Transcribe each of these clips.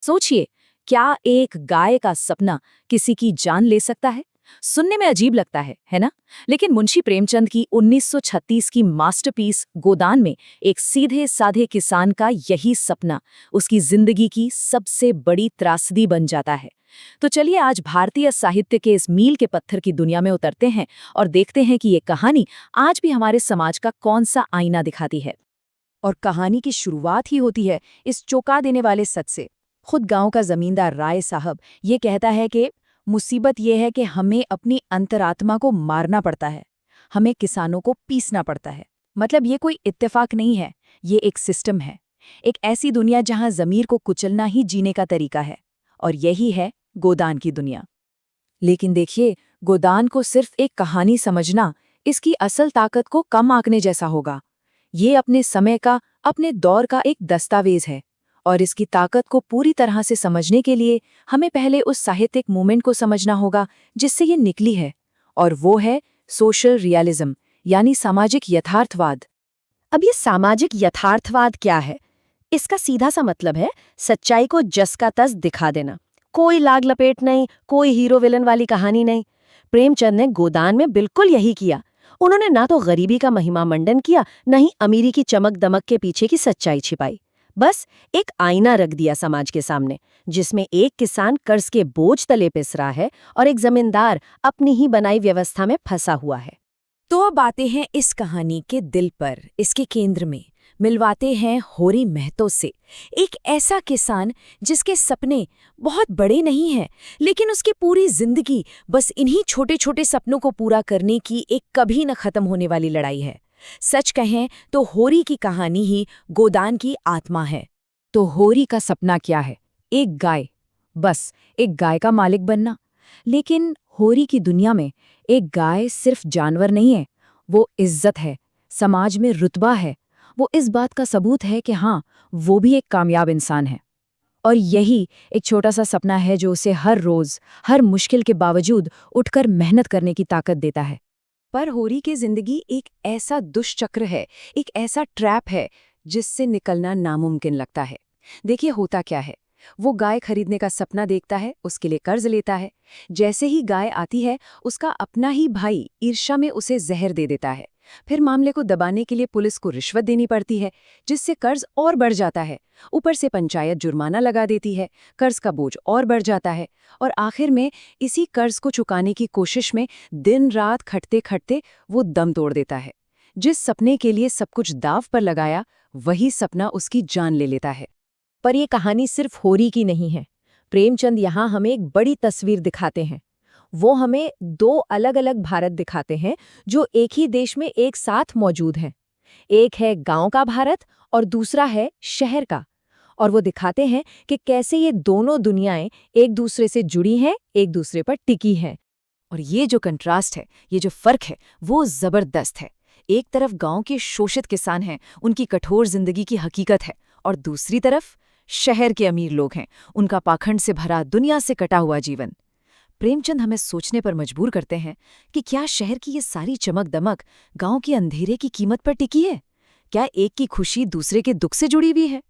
सोचिए, क्या एक गाय का सपना किसी की जान ले सकता है? सुनने में अजीब लगता है ना? लेकिन मुंशी प्रेमचंद की 1936 की मास्टरपीस गोदान में एक सीधे साधे किसान का यही सपना उसकी जिंदगी की सबसे बड़ी त्रासदी बन जाता है। तो चलिए आज भारतीय साहित्य के इस मील के पत्थर की दुनिया में उतरते हैं और देखते हैं कि ये कहानी आज भी हमारे समाज का कौन सा आईना दिखाती है। और कहानी की शुरुआत ही होती है इस चौंका देने वाले सच से। खुद गांव का जमींदार राय साहब ये कहता है कि मुसीबत ये है कि हमें अपनी अंतरात्मा को मारना पड़ता है, हमें किसानों को पीसना पड़ता है। मतलब ये कोई इत्तेफाक नहीं है, ये एक सिस्टम है, एक ऐसी दुनिया जहां जमीर को कुचलना ही जीने का तरीका है। और यही है गोदान की दुनिया। लेकिन देखिए, गोदान को सिर्फ एक कहानी समझना इसकी असल ताकत को कम आंकने जैसा होगा। ये अपने समय का, अपने दौर का एक दस्तावेज है। और इसकी ताकत को पूरी तरह से समझने के लिए हमें पहले उस साहित्यिक मूवमेंट को समझना होगा जिससे ये निकली है, और वो है सोशल रियलिज्म, यानी सामाजिक यथार्थवाद। अब ये सामाजिक यथार्थवाद क्या है? इसका सीधा सा मतलब है सच्चाई को जस का तस दिखा देना। कोई लाग लपेट नहीं, कोई हीरो विलन वाली कहानी नहीं। प्रेमचंद ने गोदान में बिल्कुल यही किया। उन्होंने ना तो गरीबी का महिमा मंडन किया, न ही अमीरी की चमक दमक के पीछे की सच्चाई छिपाई। बस एक आईना रख दिया समाज के सामने, जिसमें एक किसान कर्ज के बोझ तले पिस रहा है और एक जमींदार अपनी ही बनाई व्यवस्था में फंसा हुआ है। तो अब आते हैं इस कहानी के दिल पर, इसके केंद्र में मिलवाते हैं होरी महतो से। एक ऐसा किसान जिसके सपने बहुत बड़े नहीं हैं, लेकिन उसकी पूरी जिंदगी बस इन्हीं छोटे छोटे सपनों को पूरा करने की एक कभी न खत्म होने वाली लड़ाई है। सच कहें तो होरी की कहानी ही गोदान की आत्मा है। तो होरी का सपना क्या है? एक गाय, बस एक गाय का मालिक बनना। लेकिन होरी की दुनिया में एक गाय सिर्फ जानवर नहीं है, वो इज्जत है, समाज में रुतबा है, वो इस बात का सबूत है कि हाँ, वो भी एक कामयाब इंसान है। और यही एक छोटा सा सपना है जो उसे हर रोज, हर मुश्किल के बावजूद उठकर मेहनत करने की ताकत देता है। पर होरी की जिंदगी एक ऐसा दुष्चक्र है, एक ऐसा ट्रैप है जिससे निकलना नामुमकिन लगता है। देखिए होता क्या है, वो गाय खरीदने का सपना देखता है, उसके लिए कर्ज लेता है। जैसे ही गाय आती है, उसका अपना ही भाई ईर्ष्या में उसे जहर दे देता है। फिर मामले को दबाने के लिए पुलिस को रिश्वत देनी पड़ती है, जिससे कर्ज और बढ़ जाता है। ऊपर से पंचायत जुर्माना लगा देती है, कर्ज का बोझ और बढ़ जाता है। और आखिर में इसी कर्ज को चुकाने की कोशिश में दिन रात खटते खटते वो दम तोड़ देता है। जिस सपने के लिए सब कुछ दांव पर लगाया, वही सपना उसकी जान ले लेता है। पर यह कहानी सिर्फ होरी की नहीं है। प्रेमचंद यहाँ हमें एक बड़ी तस्वीर दिखाते हैं। वो हमें दो अलग अलग भारत दिखाते हैं जो एक ही देश में एक साथ मौजूद हैं। एक है गांव का भारत और दूसरा है शहर का। और वो दिखाते हैं कि कैसे ये दोनों दुनियाएं एक दूसरे से जुड़ी हैं, एक दूसरे पर टिकी हैं। और ये जो कंट्रास्ट है, ये जो फर्क है, वो जबरदस्त है। एक तरफ गांव के शोषित किसान हैं, उनकी कठोर जिंदगी की हकीकत है, और दूसरी तरफ शहर के अमीर लोग हैं, उनका पाखंड से भरा, दुनिया से कटा हुआ जीवन। प्रेमचंद हमें सोचने पर मजबूर करते हैं कि क्या शहर की ये सारी चमक दमक गांव के अंधेरे की कीमत पर टिकी है? क्या एक की खुशी दूसरे के दुख से जुड़ी हुई है?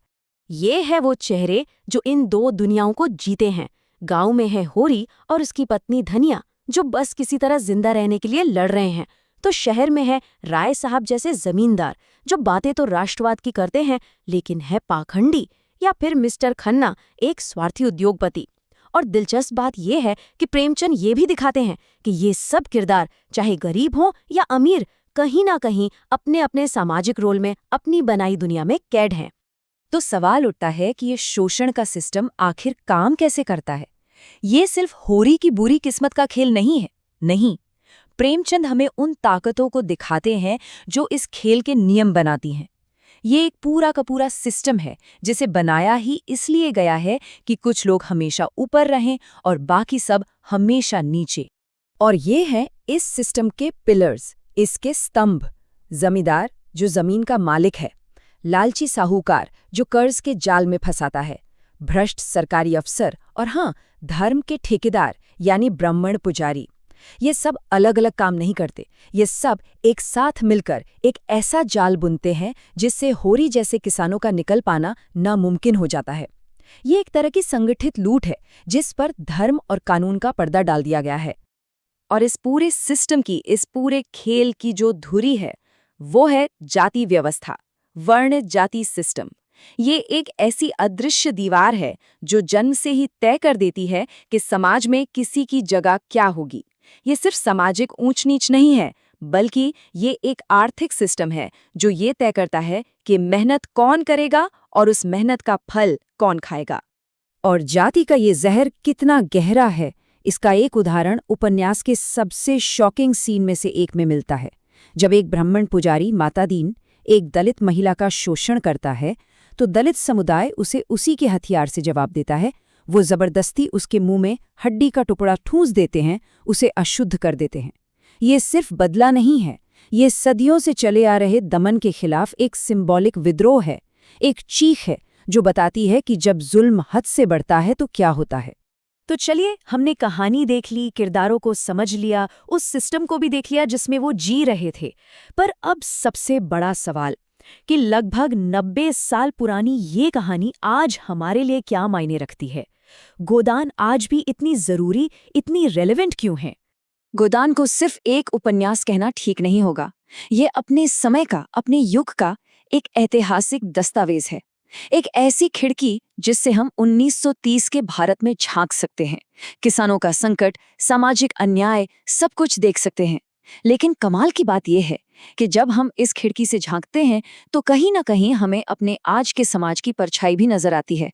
ये है वो चेहरे जो इन दो दुनियाओं को जीते हैं। गांव में है होरी और उसकी पत्नी धनिया, जो बस किसी तरह जिंदा रहने के लिए लड़ रहे हैं। तो शहर में है राय साहब जैसे जमींदार, जो बातें तो राष्ट्रवाद की करते हैं लेकिन है पाखंडी। या फिर मिस्टर खन्ना, एक स्वार्थी उद्योगपति। और दिलचस्प बात यह है कि प्रेमचंद ये भी दिखाते हैं कि ये सब किरदार, चाहे गरीब हो या अमीर, कहीं ना कहीं अपने अपने सामाजिक रोल में अपनी बनाई दुनिया में कैद हैं। तो सवाल उठता है कि ये शोषण का सिस्टम आखिर काम कैसे करता है? ये सिर्फ होरी की बुरी किस्मत का खेल नहीं है। नहीं, प्रेमचंद हमें उन ताकतों को दिखाते हैं जो इस खेल के नियम बनाती हैं। ये एक पूरा का पूरा सिस्टम है जिसे बनाया ही इसलिए गया है कि कुछ लोग हमेशा ऊपर रहें और बाकी सब हमेशा नीचे। और ये हैं इस सिस्टम के पिलर्स, इसके स्तंभ। जमींदार जो जमीन का मालिक है, लालची साहूकार जो कर्ज के जाल में फंसाता है, भ्रष्ट सरकारी अफसर, और हाँ, धर्म के ठेकेदार यानी ब्राह्मण पुजारी। ये सब अलग अलग काम नहीं करते, ये सब एक साथ मिलकर एक ऐसा जाल बुनते हैं जिससे होरी जैसे किसानों का निकल पाना नामुमकिन हो जाता है। ये एक तरह की संगठित लूट है जिस पर धर्म और कानून का पर्दा डाल दिया गया है। और इस पूरे सिस्टम की, इस पूरे खेल की जो धुरी है वो है जाति व्यवस्था, वर्ण जाति सिस्टम। ये एक ऐसी अदृश्य दीवार है जो जन्म से ही तय कर देती है कि समाज में किसी की जगह क्या होगी। ये सिर्फ सामाजिक ऊंच नीच नहीं है, बल्कि ये एक आर्थिक सिस्टम है जो ये तय करता है कि मेहनत कौन करेगा और उस मेहनत का फल कौन खाएगा। और जाति का ये जहर कितना गहरा है, इसका एक उदाहरण उपन्यास के सबसे शॉकिंग सीन में से एक में मिलता है। जब एक ब्राह्मण पुजारी माता दीन एक दलित महिला का शोषण करता है तो दलित समुदाय उसे उसी के हथियार से जवाब देता है। वो जबरदस्ती उसके मुंह में हड्डी का टुकड़ा ठूंस देते हैं, उसे अशुद्ध कर देते हैं। ये सिर्फ बदला नहीं है, ये सदियों से चले आ रहे दमन के खिलाफ एक सिंबॉलिक विद्रोह है, एक चीख है जो बताती है कि जब जुल्म हद से बढ़ता है तो क्या होता है। तो चलिए, हमने कहानी देख ली, किरदारों को समझ लिया, उस सिस्टम को भी देख लिया जिसमें वो जी रहे थे। पर अब सबसे बड़ा सवाल कि लगभग 90 साल पुरानी ये कहानी आज हमारे लिए क्या मायने रखती है? गोदान आज भी इतनी जरूरी, इतनी रेलेवेंट क्यों है? गोदान को सिर्फ एक उपन्यास कहना ठीक नहीं होगा। ये अपने समय का, अपने युग का एक ऐतिहासिक दस्तावेज है, एक ऐसी खिड़की जिससे हम 1930 के भारत में झांक सकते हैं। किसानों का संकट, सामाजिक अन्याय, सब कुछ देख सकते हैं। लेकिन कमाल की बात यह है कि जब हम इस खिड़की से झांकते हैं तो कहीं ना कहीं हमें अपने आज के समाज की परछाई भी नजर आती है।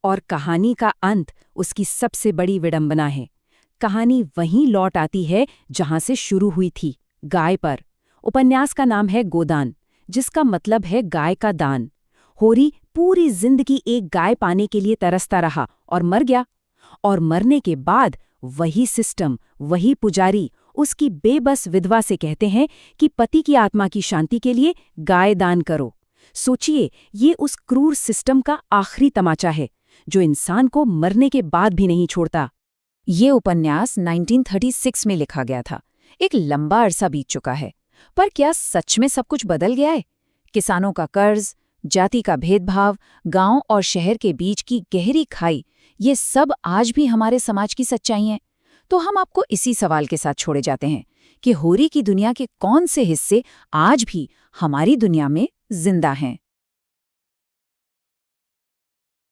और कहानी का अंत उसकी सबसे बड़ी विडंबना है। कहानी वहीं लौट आती है जहां से शुरू हुई थी, गाय पर। उपन्यास का नाम है गोदान, जिसका मतलब है गाय का दान। होरी पूरी जिंदगी एक गाय पाने के लिए तरसता रहा और मर गया। और मरने के बाद वही सिस्टम, वही पुजारी उसकी बेबस विधवा से कहते हैं कि पति की आत्मा की शांति के लिए गाय दान करो। सोचिए, ये उस क्रूर सिस्टम का आखिरी तमाचा है जो इंसान को मरने के बाद भी नहीं छोड़ता। ये उपन्यास 1936 में लिखा गया था। एक लंबा अरसा बीत चुका है, पर क्या सच में सब कुछ बदल गया है? किसानों का कर्ज, जाति का भेदभाव, गांव और शहर के बीच की गहरी खाई, ये सब आज भी हमारे समाज की सच्चाई हैं। तो हम आपको इसी सवाल के साथ छोड़े जाते हैं कि होरी की दुनिया के कौन से हिस्से आज भी हमारी दुनिया में जिंदा हैं।